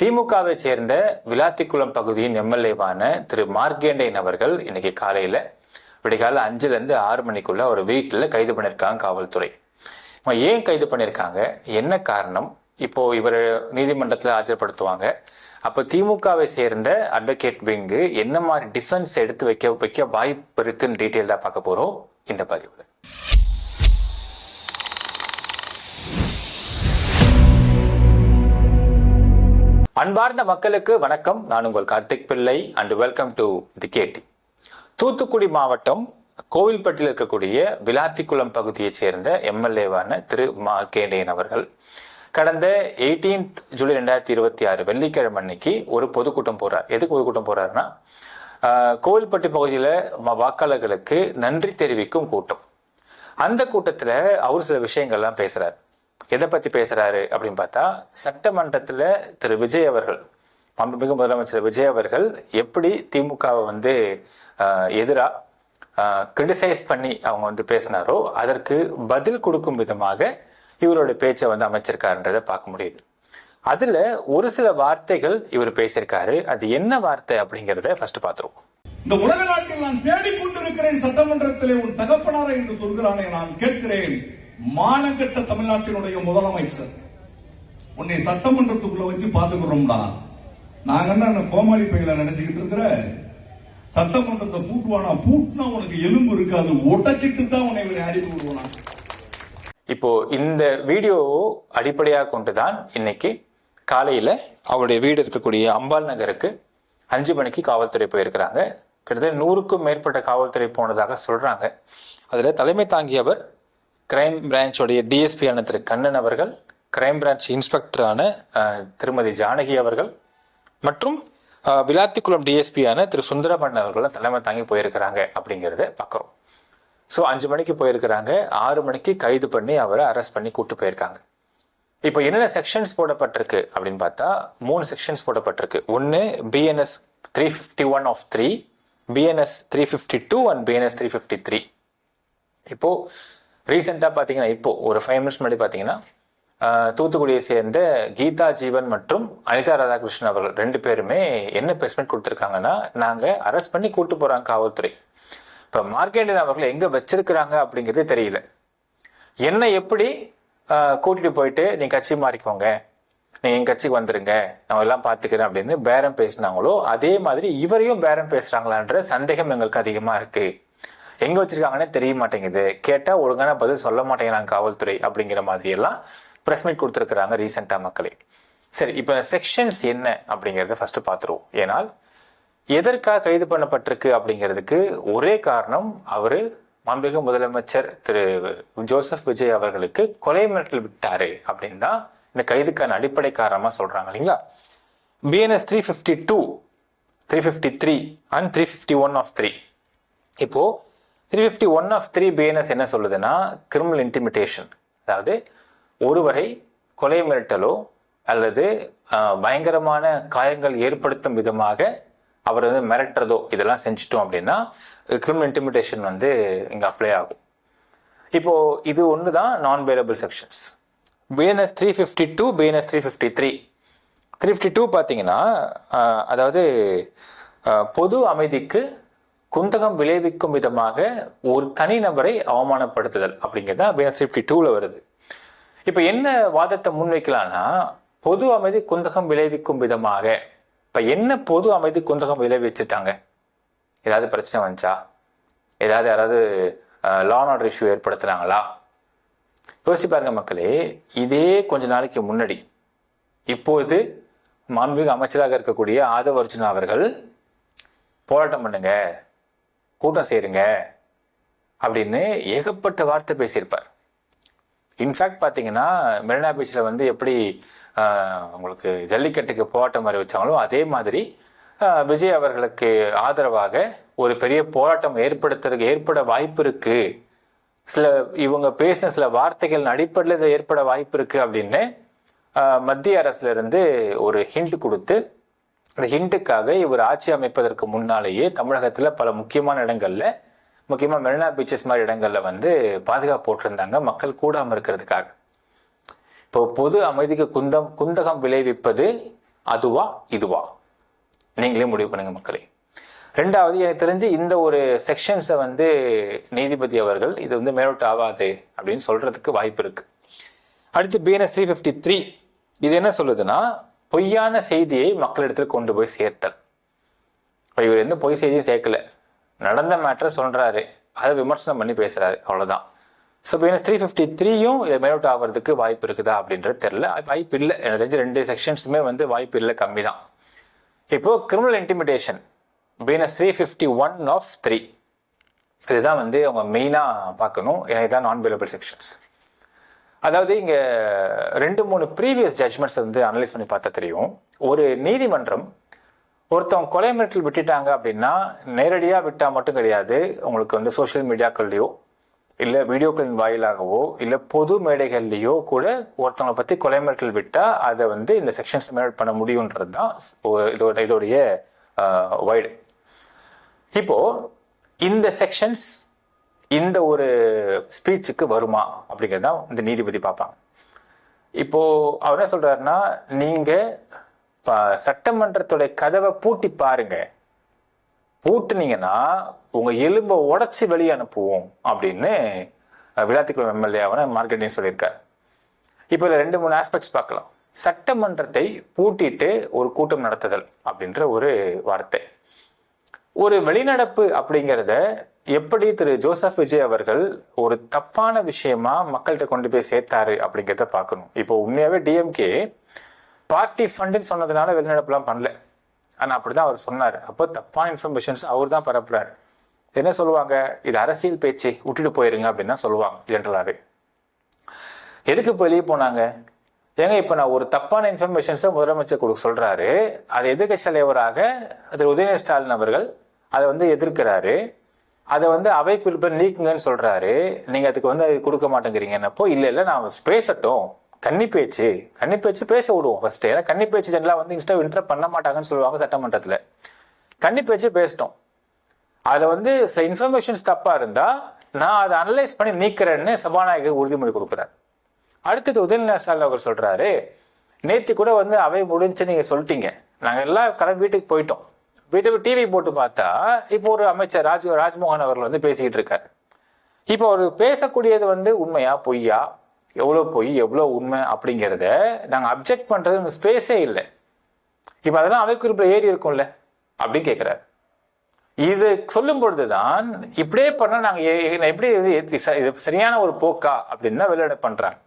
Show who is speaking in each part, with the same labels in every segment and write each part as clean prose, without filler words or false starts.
Speaker 1: திமுகவை சேர்ந்த விளாத்திக்குளம் பகுதியின் எம்எல்ஏவான திரு மார்க்கேண்டையன் அவர்கள் இன்னைக்கு காலையில் விடிகால 5லேருந்து 6 மணிக்குள்ள ஒரு வீட்டில் கைது பண்ணியிருக்காங்க காவல்துறை. ஏன் கைது பண்ணியிருக்காங்க, என்ன காரணம், இப்போ இவர் நீதிமன்றத்தில் ஆஜர்படுத்துவாங்க. அப்போ திமுகவை சேர்ந்த அட்வொகேட் விங்கு என்ன மாதிரி டிஃபென்ஸ் எடுத்து வைக்க வாய்ப்பு இருக்குன்னு டீட்டெயிலாக பார்க்க போகிறோம் இந்த பதிவில். அன்பார்ந்த மக்களுக்கு வணக்கம். நான் உங்கள் கார்த்திக் பிள்ளை அண்ட் வெல்கம் டு தி கேடி. தூத்துக்குடி மாவட்டம் கோவில்பட்டியில் இருக்கக்கூடிய விளாத்திக்குளம் பகுதியைச் சேர்ந்த எம்எல்ஏவான திரு மார்க்கேண்டையன் அவர்கள் கடந்த 18 ஜூலை 2026 வெள்ளிக்கிழமை அன்னைக்கு ஒரு பொதுக்கூட்டம் போறார். எதுக்கு பொதுக்கூட்டம் போறாருன்னா, கோவில்பட்டி பகுதியில் வாக்காளர்களுக்கு நன்றி தெரிவிக்கும் கூட்டம். அந்த கூட்டத்தில் அவர் சில விஷயங்கள்லாம் பேசுறாரு. எதை பற்றி பேசுகிறாரு அப்படின்னு பார்த்தா, சட்டமன்றத்தில் திரு விஜய் அவர்கள், மாண்புமிகு முதலமைச்சர் விஜய் அவர்கள் எப்படி திமுகவை எதிராக கிரிட்டிசைஸ் பண்ணி அவங்க பேசினாரோ அதற்கு பதில் கொடுக்கும் விதமாக இவருடைய பேச்சை அமைச்சிருக்காருன்றதை பார்க்க முடியுது. அதில் ஒரு சில வார்த்தைகள் இவர் பேசியிருக்காரு. அது என்ன வார்த்தை அப்படிங்கிறத ஃபர்ஸ்ட் பார்த்துருவோம்.
Speaker 2: இந்த உலக நாட்டில் நான் தேடிக்கொண்டிருக்கிறேன், சட்டமன்றத்திலே உன் தகப்பனாரை என்று சொல்கிறானே, நான் கேட்கிறேன், மானங்கட்ட தமிழ்நாட்டினுடைய முதலமைச்சர், உன்னை சட்டமன்றத்துக்குள்ள வச்சு பாத்துக்கிறோம்டா. நாங்க என்ன கோமாளி பையில நினைச்சுக்கிட்டு இருக்கிற, சட்டமன்றத்தை பூட்டுவானா, பூட்டினா உனக்கு எலும்பு இருக்காது, ஒட்டச்சிட்டு தான் உன்னை அனுப்பி விடுவானா.
Speaker 1: இப்போ இந்த வீடியோ அடிப்படையாக கொண்டுதான் இன்னைக்கு காலையில அவருடைய வீடு இருக்கக்கூடிய அம்பாள் நகருக்கு 5 மணிக்கு காவல்துறை போயிருக்கிறாங்க. கிட்டத்தட்ட 100க்கும் மேற்பட்ட காவல்துறை போனதாக சொல்றாங்க. அதுல தலைமை தாங்கியவர் கிரைம் பிரான்ச்சோடைய டிஎஸ்பியான திரு கண்ணன் அவர்கள், கிரைம் பிரான்ச் இன்ஸ்பெக்டரான திருமதி ஜானகி அவர்கள் மற்றும் விளாத்திக்குளம் டிஎஸ்பியான திரு சுந்தரமன் அவர்கள் தலைமை தாங்கி போயிருக்கிறாங்க அப்படிங்கிறத பார்க்குறோம். ஸோ 5 மணிக்கு போயிருக்கிறாங்க, 6 மணிக்கு கைது பண்ணி அவரை அரெஸ்ட் பண்ணி கூட்டு போயிருக்காங்க. இப்போ என்னென்ன செக்ஷன்ஸ் போடப்பட்டிருக்கு அப்படின்னு பார்த்தா 3 செக்ஷன்ஸ் போடப்பட்டிருக்கு. ஒன்று BNS 351 of 3, BNS 352 and BNS 353. இப்போ ரீசெண்டாக பார்த்தீங்கன்னா, இப்போ ஒரு 5 மினிட்ஸ் முன்னாடி பார்த்தீங்கன்னா, தூத்துக்குடியை சேர்ந்த கீதா ஜீவன் மற்றும் அனிதா ராதாகிருஷ்ணன் அவர்கள் 2 பேருமே என்ன ப்ரெஸ்மெண்ட் கொடுத்துருக்காங்கன்னா, நாங்கள் அரெஸ்ட் பண்ணி கூட்டு போகிறாங்க காவல்துறை. இப்போ மார்க்கேண்டையன் அவர்களை எங்கே வச்சிருக்கிறாங்க அப்படிங்கிறதே தெரியல. என்ன எப்படி கூட்டிகிட்டு போயிட்டு நீங்கள் கட்சி மாறிக்கோங்க, நீங்கள் எங்கள் கட்சிக்கு வந்துருங்க, நான் எல்லாம் பார்த்துக்கிறேன் அப்படின்னு பேரம் பேசினாங்களோ அதே மாதிரி இவரையும் பேரம் பேசுகிறாங்களான்ற சந்தேகம் எங்களுக்கு அதிகமாக இருக்குது. எங்கே வச்சிருக்காங்கன்னே தெரிய மாட்டேங்குது, கேட்டால் ஒழுங்கான பதில் சொல்ல மாட்டேங்கிறாங்க காவல்துறை அப்படிங்கிற மாதிரியெல்லாம் ப்ரெஸ் மீட் கொடுத்துருக்குறாங்க ரீசெண்டாக மக்களே. சரி, இப்போ செக்ஷன்ஸ் என்ன அப்படிங்கிறத ஃபஸ்ட்டு பார்த்துருவோம். ஏன்னால் எதற்காக கைது பண்ணப்பட்டிருக்கு அப்படிங்கிறதுக்கு ஒரே காரணம், அவர் மாண்புமிகு முதலமைச்சர் திரு ஜோசப் விஜய் அவர்களுக்கு கொலை மிரட்டல் விட்டாரு அப்படின்னு தான் இந்த கைதுக்கான அடிப்படை காரணமாக சொல்கிறாங்க இல்லைங்களா. BNS 352, 353 and 351 of 3. இப்போது 351 of 3 BNS என்ன சொல்லுதுன்னா, கிரிமினல் இன்டிமிடேஷன், அதாவது ஒருவரை கொலை மிரட்டலோ அல்லது பயங்கரமான காயங்கள் ஏற்படுத்தும் விதமாக அவர் மிரட்டுறதோ இதெல்லாம் செஞ்சிட்டோம் அப்படின்னா கிரிமினல் இன்டிமிடேஷன் இங்கே அப்ளை ஆகும். இப்போது இது ஒன்று தான் நான் பெயிலபிள் செக்ஷன்ஸ். BNS 352, BNS 353. 352 பார்த்தீங்கன்னா, அதாவது பொது அமைதிக்கு குந்தகம் விளைவிக்கும் விதமாக ஒரு தனிநபரை அவமானப்படுத்துதல் அப்படிங்கிறது தான் BNS 352ல் வருது. இப்போ என்ன வாதத்தை முன்வைக்கலான்னா, பொது அமைதி குந்தகம் விளைவிக்கும் விதமாக, இப்போ என்ன பொது அமைதி குந்தகம் விளைவிச்சுட்டாங்க? ஏதாவது பிரச்சனை வந்துச்சா? யாராவது லா அண்ட் ஆர்டர் இஷ்யூ ஏற்படுத்துனாங்களா? யோசிச்சு பாருங்க மக்களே. இதே கொஞ்ச நாளைக்கு முன்னாடி இப்போது மாண்புமிகு அமைச்சராக இருக்கக்கூடிய ஆதவ அர்ஜுனா அவர்கள் போராட்டம் பண்ணுங்க, கூட்டம் சேருங்க அப்படின்னு ஏகப்பட்ட வார்த்தை பேசியிருப்பார். இன்ஃபேக்ட் பார்த்தீங்கன்னா, மெரினா பீச்சில் எப்படி உங்களுக்கு ஜல்லிக்கட்டுக்கு போராட்டம் மாதிரி வச்சாங்களோ அதே மாதிரி விஜய் அவர்களுக்கு ஆதரவாக ஒரு பெரிய போராட்டம் ஏற்பட வாய்ப்பு இருக்குது, இவங்க பேசின சில வார்த்தைகள் அடிப்படையில் இதை ஏற்பட வாய்ப்பு இருக்குது அப்படின்னு மத்திய அரசுலேருந்து ஒரு ஹிண்ட் கொடுத்து, அந்த ஹிண்ட்டுக்காக இவர் ஆட்சி அமைப்பதற்கு முன்னாலேயே தமிழகத்தில் பல முக்கியமான இடங்களில், முக்கியமாக மெரினா பீச்சஸ் மாதிரி இடங்களில் பாதுகாப்பு போட்டிருந்தாங்க மக்கள் கூடாமல் இருக்கிறதுக்காக. இப்போ பொது அமைதிக்கு குந்தகம் விளைவிப்பது அதுவா இதுவா நீங்களே முடிவு பண்ணுங்க மக்களே. ரெண்டாவது, எனக்கு தெரிஞ்சு இந்த ஒரு செக்ஷன்ஸை வந்து நீதிபதி அவர்கள் இது வந்து மேலோட்டு ஆகாது அப்படின்னு சொல்றதுக்கு வாய்ப்பு இருக்கு. அடுத்து BNS 353 இது என்ன சொல்லுதுன்னா, பொய்யான செய்தியை மக்களிடத்தில் கொண்டு போய் சேர்த்தல். இப்போ இவர் எந்த பொய் செய்தியும் சேர்க்கல, நடந்த மேட்டரை சொல்றாரு, அதை விமர்சனம் பண்ணி பேசுறாரு, அவ்வளவுதான். ஸோ BNS 353யும் இதை மேலோட்டு ஆகிறதுக்கு வாய்ப்பு இருக்குதா அப்படின்றது தெரியல. வாய்ப்பு இல்லை. எனக்கு தெரிஞ்சு ரெண்டு செக்ஷன்ஸுமே வந்து வாய்ப்பு இல்லை, கம்மி தான். இப்போ கிரிமினல் இன்டிமிடேஷன் BNS 351 of 3 இதுதான் வந்து அவங்க மெயினாக பார்க்கணும். இதுதான் நான் பெயிலபிள் செக்ஷன்ஸ். அதாவது இங்கே 2-3 ப்ரீவியஸ் ஜட்ஜ்மெண்ட்ஸ் வந்து அனலைஸ் பண்ணி பார்த்தா தெரியும். ஒரு நீதிமன்றம் ஒருத்தவங்க கொலை மிரட்டல் விட்டுட்டாங்க அப்படின்னா நேரடியாக விட்டால் மட்டும் கிடையாது, உங்களுக்கு வந்து சோஷியல் மீடியாக்கள்லையோ இல்லை வீடியோக்களின் வாயிலாகவோ இல்லை பொது மேடைகள்லையோ கூட ஒருத்தவங்களை பற்றி கொலை மிரட்டல் விட்டால் அதை வந்து இந்த செக்ஷன்ஸ் மேட் பண்ண முடியுன்றது தான் இதோடைய வைடு. இப்போ இந்த செக்ஷன்ஸ் இந்த ஒரு ஸ்பீச்சுக்கு வருமா அப்படிங்கிறது தான் இந்த நீதிபதி பார்ப்பாங்க. இப்போ அவர் என்ன சொல்றாருன்னா, நீங்க சட்டமன்றத்துடைய கதவை பூட்டி பாருங்க, பூட்டுனீங்கன்னா உங்க எலும்பை உடைச்சி வெளியே அனுப்புவோம் அப்படின்னு விளாத்திக்குளம் MLA மார்க்கெட்டிங் சொல்லியிருக்காரு. இப்போ இதில் 2-3 ஆஸ்பெக்ட்ஸ் பார்க்கலாம். சட்டமன்றத்தை பூட்டிட்டு ஒரு கூட்டம் நடத்துதல் அப்படின்ற ஒரு வார்த்தை. ஒரு வெளிநடப்பு அப்படிங்கிறத எப்படி திரு ஜோசப் விஜய் அவர்கள் ஒரு தப்பான விஷயமா மக்கள்கிட்ட கொண்டு போய் சேர்த்தாரு அப்படிங்கிறத பார்க்கணும். இப்போ உண்மையாவே DMK பார்ட்டி ஃபண்டுன்னு சொன்னதுனால வெளிநடப்புலாம் பண்ணல, ஆனால் அப்படிதான் அவர் சொன்னார். அப்போ தப்பான இன்ஃபர்மேஷன்ஸ் அவர் தான் பரப்புறாரு. என்ன சொல்லுவாங்க, இது அரசியல் பேச்சு, விட்டுட்டு போயிருங்க அப்படின்னு தான் சொல்லுவாங்க ஜென்ரலாகவே. எதுக்கு இப்போ வெளியே போனாங்க? ஏங்க இப்போ நான் ஒரு தப்பான இன்ஃபர்மேஷன்ஸை முதலமைச்சர் கொடுக்க சொல்றாரு, அது எதிர்கட்சி தலைவராக திரு உதயநிதி ஸ்டாலின் அவர்கள் அதை வந்து எதிர்க்கிறாரு, அதை வந்து அவை குறிப்பை நீக்குங்கன்னு சொல்றாரு, நீங்க அதுக்கு வந்து அது கொடுக்க மாட்டேங்கிறீங்கன்னப்போ இல்லை நான் பேசட்டும், கன்னி பேச்சு பேச விடுவோம் ஃபர்ஸ்ட். ஏன்னா கன்னி பேச்சு ஜெனரலாக வந்து இன்டர் பண்ண மாட்டாங்கன்னு சொல்லுவாங்க சட்டமன்றத்தில். கன்னி பேச்சு பேசிட்டோம், அதில் வந்து இன்ஃபர்மேஷன்ஸ் தப்பா இருந்தா நான் அதை அனலைஸ் பண்ணி நீக்கிறேன்னு சபாநாயகர் உறுதிமொழி கொடுக்குறாரு. அடுத்தது உதயநிதி ஸ்டாலின் அவர் சொல்றாரு, நேற்று கூட வந்து அவை முடிஞ்சு நீங்க சொல்லிட்டீங்க, நாங்கள் எல்லாம் கிளம்பி வீட்டுக்கு போயிட்டோம், வீட்டுக்கு டிவி போட்டு பார்த்தா இப்போ ஒரு அமைச்சர் ராஜ்மோகன் அவர்கள் வந்து பேசிக்கிட்டு இருக்காரு. இப்போ அவர் பேசக்கூடியது வந்து உண்மையா பொய்யா, எவ்வளோ பொய் எவ்வளோ உண்மை அப்படிங்கிறத நாங்கள் அப்ஜெக்ட் பண்றது ஸ்பேஸே இல்லை. இப்போ அதெல்லாம் அவை குறிப்பில் ஏறி இருக்கும்ல அப்படின்னு கேட்குறாரு. இது சொல்லும் பொழுதுதான் இப்படியே பண்ணால் நாங்கள் எப்படி இது சரியான ஒரு போக்கா அப்படின்னு தான் வெளிநடப்பு பண்றாங்க.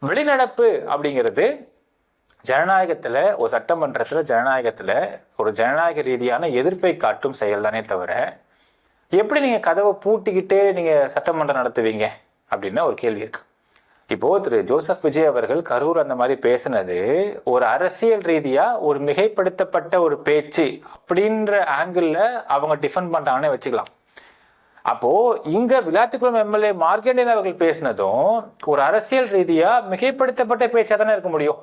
Speaker 1: வெளிநடப்பு அப்படிங்கிறது ஜனநாயகத்துல, ஒரு சட்டமன்றத்துல ஜனநாயகத்துல ஒரு ஜனநாயக ரீதியான எதிர்ப்பை காட்டும் செயல் தானே தவிர எப்படி நீங்க கதவை பூட்டிக்கிட்டே நீங்க சட்டமன்றம் நடத்துவீங்க அப்படின்னு ஒரு கேள்வி இருக்கு. இப்போ திரு ஜோசப் விஜய் அவர்கள் கரூர் அந்த மாதிரி பேசினது ஒரு அரசியல் ரீதியா ஒரு மிகைப்படுத்தப்பட்ட ஒரு பேச்சு அப்படின்ற ஆங்கிள் அவங்க டிஃபெண்ட் பண்றாங்கன்னு வச்சுக்கலாம். அப்போ இங்க விளாத்திக்குளம் MLA மார்க்கெண்டியன் அவர்கள் பேசினதும் ஒரு அரசியல் ரீதியா மிகைப்படுத்தப்பட்ட பேச்சா தானே இருக்க முடியும்.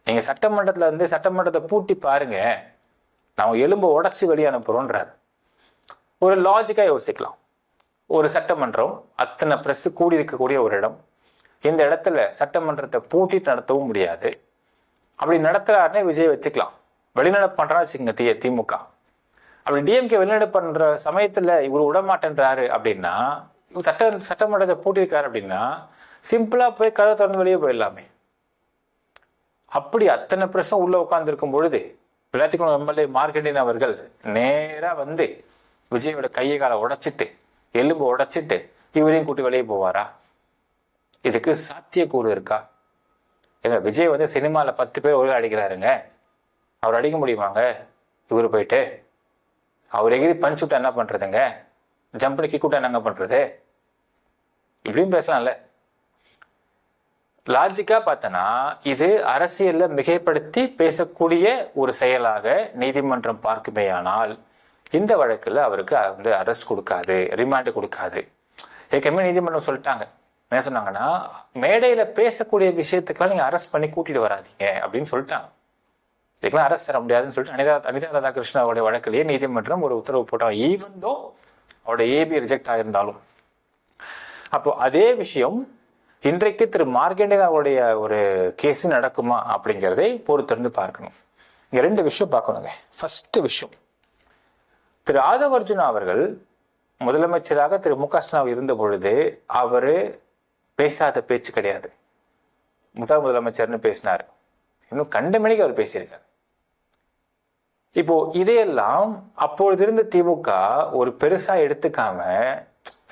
Speaker 1: நீங்க சட்டமன்றத்துல வந்து சட்டமன்றத்தை பூட்டி பாருங்க, நான் எலும்பை உடைச்சி வெளியே அனுப்புறோன்றார். ஒரு லாஜிக்கா யோசிக்கலாம். ஒரு சட்டமன்றம் அத்தனை பிரஸ் கூடி இருக்கக்கூடிய ஒரு இடம், இந்த இடத்துல சட்டமன்றத்தை பூட்டிட்டு நடத்தவும் முடியாது. அப்படி நடத்துறாருன்னே விஜய் வச்சுக்கலாம். வெளிநடப்பு பண்றான்னு வச்சுக்கோங்க திமுக. அப்படி DMK வெளிநடப்பு பண்ற சமயத்துல இவர் விடமாட்டேன்றாரு அப்படின்னா, சட்டமன்றத்தை பூட்டிருக்காரு அப்படின்னா சிம்பிளா போய் கதை திறந்து வெளியே போயிடலாமே. அப்படி அத்தனை பிரச்சனை உள்ள உட்கார்ந்து இருக்கும் பொழுது விளாத்திக்குளம் MLA மார்க்கெண்டியன் அவர்கள் நேரா வந்து விஜயோட கையை காலை உடைச்சிட்டு எலும்பு உடைச்சிட்டு இவரையும் கூட்டி வெளியே போவாரா? இதுக்கு சாத்தியக்கூறு இருக்கா? எங்க விஜய் வந்து சினிமால 10 பேர் ஒரே அடிக்கிறாருங்க, அவர் அடிக்க முடியுமாங்க? இவரு போயிட்டு அவர் எகிரி பஞ்ச் விட்டா என்ன பண்றதுங்க, ஜம்ப் கிக் விட்டா என்னங்க பண்றது? இப்படியும் பேசலாம்ல. லாஜிக்கா பார்த்தனா இது அரசியல்ல மிகைப்படுத்தி பேசக்கூடிய ஒரு செயலாக நீதிமன்றம் பார்க்குமேயானால் இந்த வழக்குல அவருக்கு வந்து அரெஸ்ட் கொடுக்காது, ரிமாண்ட் கொடுக்காது. ஏற்கனவே நீதிமன்றம் சொல்லிட்டாங்க. என்ன சொன்னாங்கன்னா, மேடையில பேசக்கூடிய விஷயத்துக்கெல்லாம் நீங்க அரெஸ்ட் பண்ணி கூட்டிட்டு வராதீங்க அப்படின்னு சொல்லிட்டாங்க. இதுக்கெல்லாம் அரெஸ்ட் தர முடியாதுன்னு சொல்லிட்டு அனிதா ராதாகிருஷ்ணாவுடைய வழக்கிலேயே நீதிமன்றம் ஒரு உத்தரவு போட்டாங்க, ஈவன் தோ அவருடைய AB ரிஜெக்ட் ஆயிருந்தாலும். அப்போ அதே விஷயம் இன்றைக்கு திரு மார்க்கெண்டியன் அவருடைய ஒரு கேஸ் நடக்குமா அப்படிங்கிறதை பொறுத்திருந்து பார்க்கணும். இங்க 2 விஷயம் பார்க்கணுங்க. ஃபர்ஸ்ட் விஷயம், திரு ஆதவ அர்ஜுனா அவர்கள் முதலமைச்சராக திரு மு.க. ஸ்டாலின் இருந்த பொழுது அவரு பேசாத பேச்சு கிடையாது. முதலமைச்சர்னு பேசினார், இன்னும் கண்டமணிக்கு அவர் பேசியிருக்கார். இப்போ இதையெல்லாம் அப்பொழுது இருந்த திமுக ஒரு பெருசா எடுத்துக்காம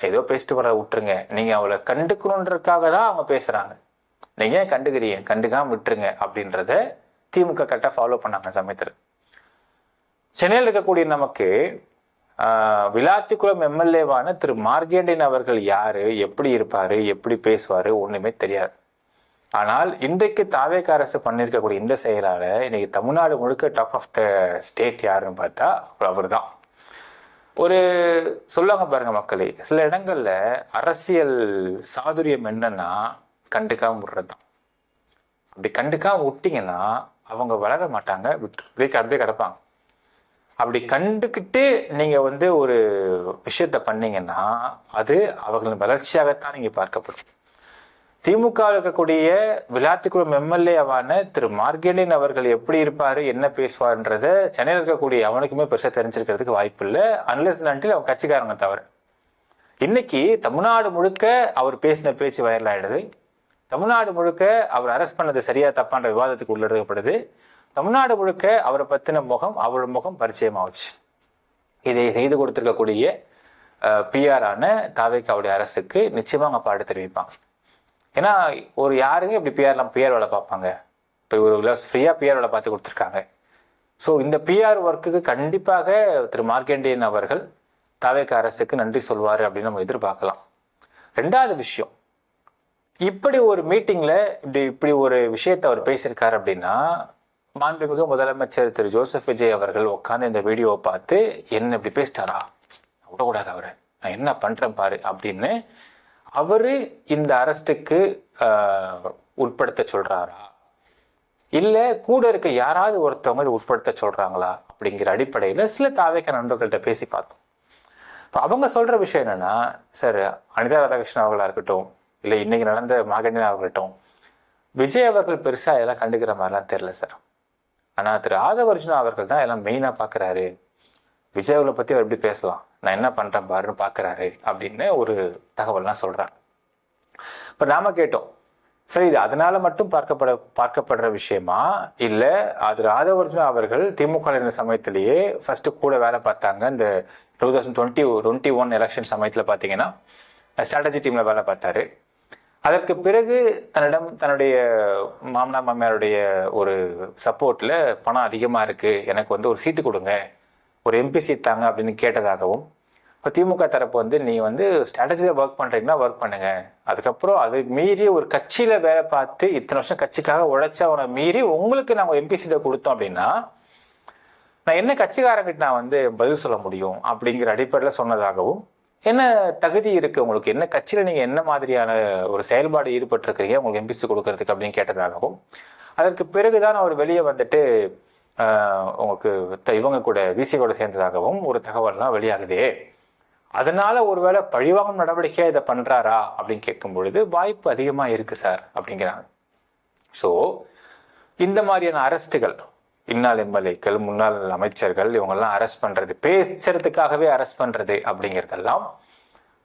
Speaker 1: ஏதோ பேசிட்டு வர விட்டுருங்க, நீங்க அவளை கண்டுக்கணுன்றதுக்காக தான் அவங்க பேசுறாங்க, நீங்க ஏன் கண்டுக்கிறீங்க, கண்டுக்காம விட்டுருங்க அப்படின்றத திமுக கரெக்டாக ஃபாலோ பண்ணாங்க சமயத்தில். சென்னையில் இருக்கக்கூடிய நமக்கு விளாத்திக்குளம் எம்எல்ஏவான திரு மார்கேண்டியன் அவர்கள் யாரு, எப்படி இருப்பாரு, எப்படி பேசுவாரு, ஒண்ணுமே தெரியாது. ஆனால் இன்றைக்கு தாவேக அரசு பண்ணியிருக்கக்கூடிய இந்த செயலால இன்னைக்கு தமிழ்நாடு முழுக்க டாப் ஆஃப் த ஸ்டேட் யாருன்னு பார்த்தா அவர் தான். ஒரு சொல்லுவாங்க பாருங்க மக்களே, சில இடங்கள்ல அரசியல் சாதுரியம் என்னன்னா கண்டுக்காம விடுறது தான். அப்படி கண்டுக்காம விட்டீங்கன்னா அவங்க வளர மாட்டாங்க, அப்படியே கிடப்பாங்க. அப்படி கண்டுக்கிட்டு நீங்க ஒரு விஷயத்த பண்ணீங்கன்னா அது அவர்களின் வளர்ச்சியாகத்தான் நீங்க பார்க்கப்படும். திமுக இருக்கக்கூடிய விளாத்திக்குளம் எம்எல்ஏவான திரு மார்கேண்டியன் அவர்கள் எப்படி இருப்பாரு, என்ன பேசுவார்ன்றத சென்னையில் இருக்கக்கூடிய அவனுக்குமே பெருசா தெரிஞ்சிருக்கிறதுக்கு வாய்ப்பு இல்லை, அன்லெஸ் அன்டில் அவன் கட்சிக்காரங்க தவிர. இன்னைக்கு தமிழ்நாடு முழுக்க அவர் பேசின பேச்சு வைரல் ஆயிடுது. தமிழ்நாடு முழுக்க அவர் அரெஸ்ட் பண்ணது சரியா தப்பான்ற விவாதத்துக்கு உள்ளெடுக்கப்படுது. தமிழ்நாடு முழுக்க அவரை பத்தின அவரோட முகம் பரிச்சயமாச்சு. இதை செய்து கொடுத்திருக்கக்கூடிய பிஆரான தாவேகாவுடைய அரசுக்கு நிச்சயமா அவங்க பாடு தெரிவிப்பாங்க. ஏன்னா ஒரு யாருங்க இப்படி பிஆர் வேலை பார்ப்பாங்க, இப்போ ஒரு ஃப்ரீயா பிஆர் வேலை பார்த்து கொடுத்துருக்காங்க. ஸோ இந்த பிஆர் ஒர்க்குக்கு கண்டிப்பாக திரு மார்கேண்டியன் அவர்கள் தாவேகா அரசுக்கு நன்றி சொல்வார் அப்படின்னு நம்ம எதிர்பார்க்கலாம். 2வது விஷயம், இப்படி ஒரு மீட்டிங்ல இப்படி ஒரு விஷயத்தை அவர் பேசியிருக்காரு அப்படின்னா மாண்புமிகு முதலமைச்சர் திரு ஜோசப் விஜய் அவர்கள் உட்காந்து இந்த வீடியோவை பார்த்து என்ன இப்படி பேசிட்டாரா, விடக்கூடாது அவரை, நான் என்ன பண்றேன் பாரு அப்படின்னு அவரு இந்த அரெஸ்டுக்கு உட்படுத்த சொல்றாரா, இல்ல கூட இருக்க யாராவது ஒருத்தவங்க இதை உட்படுத்த சொல்றாங்களா அப்படிங்கிற அடிப்படையில சில தாவேக நண்பர்கள்ட்ட பேசி பார்த்தோம். இப்போ அவங்க சொல்ற விஷயம் என்னன்னா, சார் அனிதா ராதாகிருஷ்ணன் அவர்களா இருக்கட்டும், இல்லை இன்னைக்கு நடந்த மார்கேண்டியன் இருக்கட்டும், விஜய் அவர்கள் பெருசா இதெல்லாம் கண்டுக்கிற மாதிரிலாம் தெரியல சார். ஆனா திரு ஆதவ அர்ஜுனா அவர்கள் தான் எல்லாம் மெயினா பாக்குறாரு, விஜய் அவர்களை பத்தி அவர் எப்படி பேசலாம், நான் என்ன பண்றேன் பாருன்னு பாக்குறாரு அப்படின்னு ஒரு தகவல்லாம் சொல்றாங்க. இப்ப நாம கேட்டோம், சரி இது அதனால மட்டும் பார்க்கப்படுற விஷயமா, இல்ல அது ஆதவ அர்ஜுனா அவர்கள் திமுக இருந்த சமயத்திலேயே ஃபர்ஸ்ட் கூட வேலை பார்த்தாங்க. இந்த 2021 எலெக்ஷன் சமயத்துல பாத்தீங்கன்னா ஸ்ட்ராட்டஜி டீம்ல வேலை பார்த்தாரு. அதற்கு பிறகு தன்னுடைய மாமனார் மாமியாருடைய ஒரு சப்போர்ட்ல பணம் அதிகமா இருக்கு, எனக்கு ஒரு சீட்டு கொடுங்க, ஒரு எம்பி சீட் தாங்க அப்படின்னு கேட்டதாகவும், இப்போ திமுக தரப்பு நீ ஸ்ட்ராட்டஜியில ஒர்க் பண்றீங்கன்னா ஒர்க் பண்ணுங்க, அதுக்கப்புறம் அதை மீறி ஒரு கட்சியில வேலை பார்த்து இத்தனை வருஷம் கட்சிக்காக உழைச்சவனை மீறி உங்களுக்கு நாங்கள் எம்பி சீட்டை கொடுத்தோம் அப்படின்னா நான் என்ன கட்சிக்காரங்கிட்ட நான் பதில் சொல்ல முடியும் அப்படிங்கிற அடிப்படையில் சொன்னதாகவும், என்ன தகுதி இருக்கு உங்களுக்கு, என்ன கட்சியில நீங்க என்ன மாதிரியான ஒரு செயல்பாடு ஈடுபட்டு இருக்கிறீங்க உங்களுக்கு எம்பிசி கொடுக்கறதுக்கு அப்படின்னு கேட்டதாகவும், அதற்கு பிறகுதான் அவர் வெளியே உங்களுக்கு இவங்க கூட விசி கூட சேர்ந்ததாகவும் ஒரு தகவல்லாம் வெளியாகுதே, அதனால ஒருவேளை பழிவாங்கும் நடவடிக்கையா இதை பண்றாரா அப்படின்னு கேட்கும் பொழுது வாய்ப்பு அதிகமா இருக்கு சார் அப்படிங்கிறாங்க. ஸோ இந்த மாதிரியான அரெஸ்டுகள், இந்நாள் எம்எல்ஏக்கள், முன்னாள் அமைச்சர்கள், இவங்கெல்லாம் அரெஸ்ட் பண்றது, பேசுறதுக்காகவே அரெஸ்ட் பண்றது அப்படிங்கிறதெல்லாம்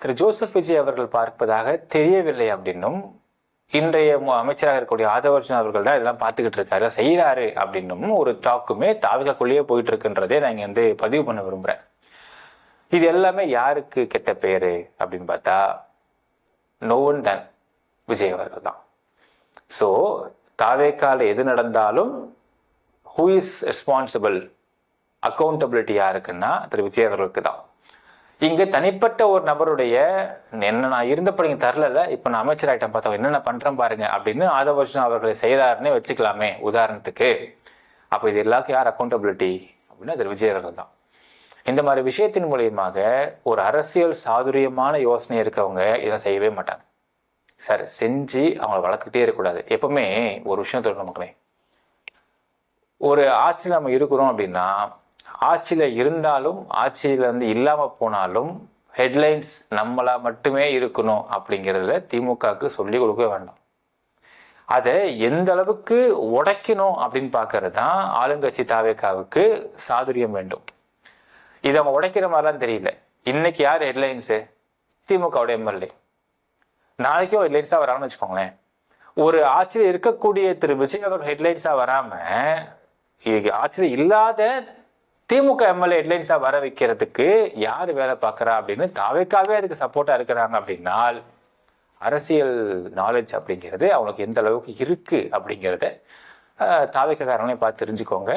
Speaker 1: திரு ஜோசப் விஜய் அவர்கள் பார்ப்பதாக தெரியவில்லை அப்படின்னும், இன்றைய அமைச்சராக இருக்கக்கூடிய ஆதவ அர்ஜுனா அவர்கள் தான் இதெல்லாம் பார்த்துக்கிட்டு இருக்காரு, செய்யறாரு அப்படின்னும் ஒரு டாக்குமே தாவேகாக்குள்ளேயே போயிட்டு இருக்குன்றதே நான் இங்க பதிவு பண்ண விரும்புறேன். இது எல்லாமே யாருக்கு கெட்ட பேரு அப்படின்னு பார்த்தா நோ ஒன் தென் விஜய் அவர்கள் தான். ஸோ தாவேகால எது நடந்தாலும் ஹூ இஸ் ரெஸ்பான்சிபிள், அக்கௌண்டபிலிட்டி யாருக்குன்னா திரு விஜய் அவர்களுக்கு தான். இங்க தனிப்பட்ட ஒரு நபருடைய என்ன நான் இருந்தப்ப நீங்க தரல, இப்ப நான் அமைச்சர் ஆயிட்டம் பார்த்தா என்னென்ன பண்றேன் பாருங்க அப்படின்னு ஆதவ அர்ஜுனா அவர்களை செய்யறாருன்னே வச்சுக்கலாமே உதாரணத்துக்கு. அப்ப இது எல்லாருக்கும் யார் அக்கௌண்டபிலிட்டி அப்படின்னா திரு விஜய் அவர்கள் தான். இந்த மாதிரி விஷயத்தின் மூலியமாக ஒரு அரசியல் சாதுரியமான யோசனை இருக்கவங்க இதெல்லாம் செய்யவே மாட்டாங்க சார். செஞ்சு அவங்கள வளர்த்துக்கிட்டே இருக்கக்கூடாது. எப்பவுமே ஒரு விஷயம் தோணும் மக்களே, ஒரு ஆட்சியில் நம்ம இருக்கிறோம் அப்படின்னா, ஆட்சியில இருந்தாலும் ஆட்சியில இல்லாம போனாலும் ஹெட்லைன்ஸ் நம்மளா மட்டுமே இருக்கணும் அப்படிங்கிறதுல திமுகவுக்கு சொல்லிக் கொடுக்க வேண்டாம். அதை எந்த அளவுக்கு உடைக்கணும் அப்படின்னு பார்க்கறது தான் ஆளுங்கட்சி தாவேக்காவுக்கு சாதுரியம் வேண்டும். இதை அவங்க உடைக்கிற மாதிரிலாம் தெரியல. இன்னைக்கு யார் ஹெட்லைன்ஸு? திமுகவுடைய எம்எல்ஏ. நாளைக்கும் ஹெட்லைன்ஸாக வராங்கன்னு வச்சுக்கோங்களேன். ஒரு ஆட்சியில் இருக்கக்கூடிய திரு விஜய் அவர் ஹெட்லைன்ஸாக வராமல் ஆட்சியில் இல்லாத திமுக எம்எல்ஏ ஹெட்லைன்ஸாக வர வைக்கிறதுக்கு யார் வேலை பார்க்குறா அப்படின்னு தாவேக்காவே அதுக்கு சப்போர்ட்டாக இருக்கிறாங்க. அப்படின்னால் அரசியல் நாலேஜ் அப்படிங்கிறது அவங்களுக்கு எந்த அளவுக்கு இருக்குது அப்படிங்கிறத தாவேக்காரங்களே பார்த்து தெரிஞ்சுக்கோங்க.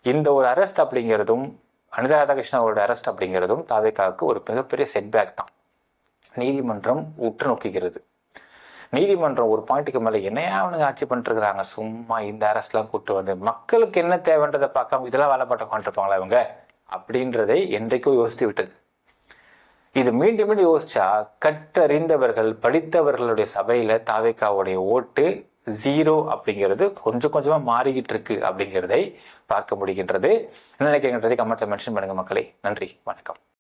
Speaker 1: இந்த ஒரு அரெஸ்ட் அப்படிங்கிறதும் அனிதா ராதாகிருஷ்ணனோட அரெஸ்ட் அப்படிங்கிறதும் தாவேக்காவுக்கு ஒரு மிகப்பெரிய செட்பேக் தான். நீதிமன்றம் உற்று நோக்குகிறது. நீதிமன்றம் ஒரு பாயிண்ட்டுக்கு மேலே என்னையா அவனுங்க ஆட்சி பண்ணிட்டுருக்குறாங்க, சும்மா இந்த அரெஸ்ட்லாம் கூப்பிட்டு வந்து மக்களுக்கு என்ன தேவைன்றதை பார்க்காம இதெல்லாம் வேலை பாட்ட உட்காந்துருப்பாங்களா இவங்க அப்படின்றதை என்றைக்கும் யோசித்து விட்டது. இது மீண்டும் மீண்டும் யோசிச்சா கற்றறிந்தவர்கள் படித்தவர்களுடைய சபையில் தாவேக்காவுடைய ஓட்டு 0 அப்படிங்கிறது கொஞ்சம் கொஞ்சமாக மாறிக்கிட்டு இருக்கு அப்படிங்கிறதை பார்க்க முடிகின்றது. என்ன நினைக்கிறீங்கன்றதை கமெண்ட்ல மென்ஷன் பண்ணுங்க மக்களே. நன்றி, வணக்கம்.